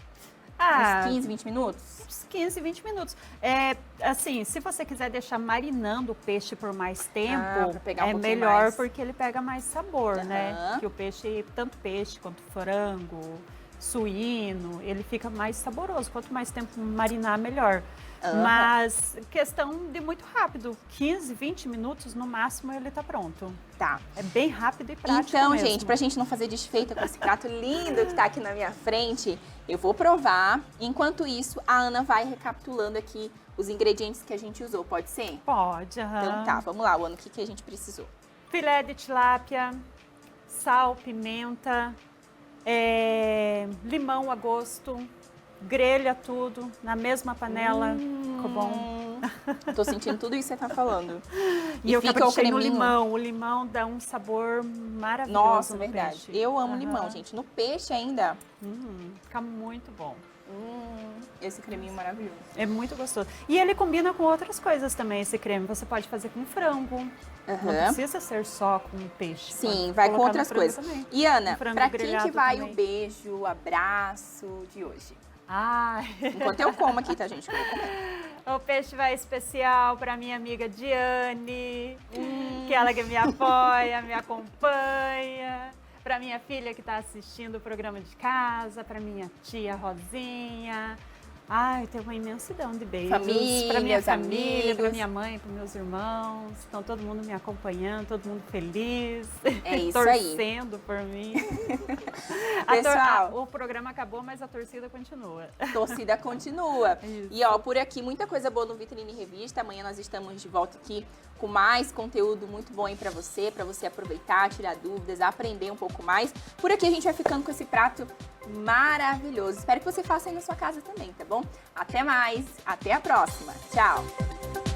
Ah, Uns 15, 20 minutos? uns 15, 20 minutos. É, assim, se você quiser deixar marinando o peixe por mais tempo, pra pegar um é pouquinho melhor mais. porque ele pega mais sabor, né? Aham. Que o peixe, tanto peixe quanto frango, suíno, ele fica mais saboroso. Quanto mais tempo marinar, melhor. Aham. Mas questão de muito rápido, 15, 20 minutos no máximo ele tá pronto. Tá. É bem rápido e prático Então, mesmo. gente, pra gente não fazer desfeita com esse prato lindo que tá aqui na minha frente, eu vou provar. Enquanto isso, a Ana vai recapitulando aqui os ingredientes que a gente usou, pode ser? Pode, aham. Então tá, vamos lá, Ana, o que a gente precisou? Filé de tilápia, sal, pimenta, limão a gosto, grelha tudo na mesma panela. Ficou bom. Tô sentindo tudo isso que você tá falando. E eu fica o caprichei no creminho. limão. O limão dá um sabor maravilhoso Nossa, no verdade. peixe. Eu amo Aham. limão, gente. No peixe ainda. Fica muito bom. Esse creminho maravilhoso. É muito gostoso. E ele combina com outras coisas também, esse creme. Você pode fazer com frango. Não Aham. precisa ser só com peixe. Sim, Pode vai com colocar no outras frango coisas. também. E Ana, Um frango pra quem que grelhado vai também. o beijo, o abraço de hoje? Ai, Enquanto eu como aqui, tá, gente? Que eu vou comer. o peixe vai especial para minha amiga Diane, que ela que me apoia, me acompanha. Para minha filha que está assistindo o programa de casa, para minha tia Rosinha. Ai, tem uma imensidão de beijos. Família, Para minha os família, para amigos. minha mãe, para meus irmãos. Estão todo mundo me acompanhando, todo mundo feliz. É isso aí. Torcendo por mim. Pessoal. O programa acabou, mas a torcida continua. Torcida continua. Isso. E ó, por aqui, muita coisa boa no Vitrine Revista. Amanhã nós estamos de volta aqui com mais conteúdo muito bom aí pra você aproveitar, tirar dúvidas, aprender um pouco mais. Por aqui a gente vai ficando com esse prato maravilhoso. Espero que você faça aí na sua casa também, tá bom? Até mais, até a próxima. Tchau!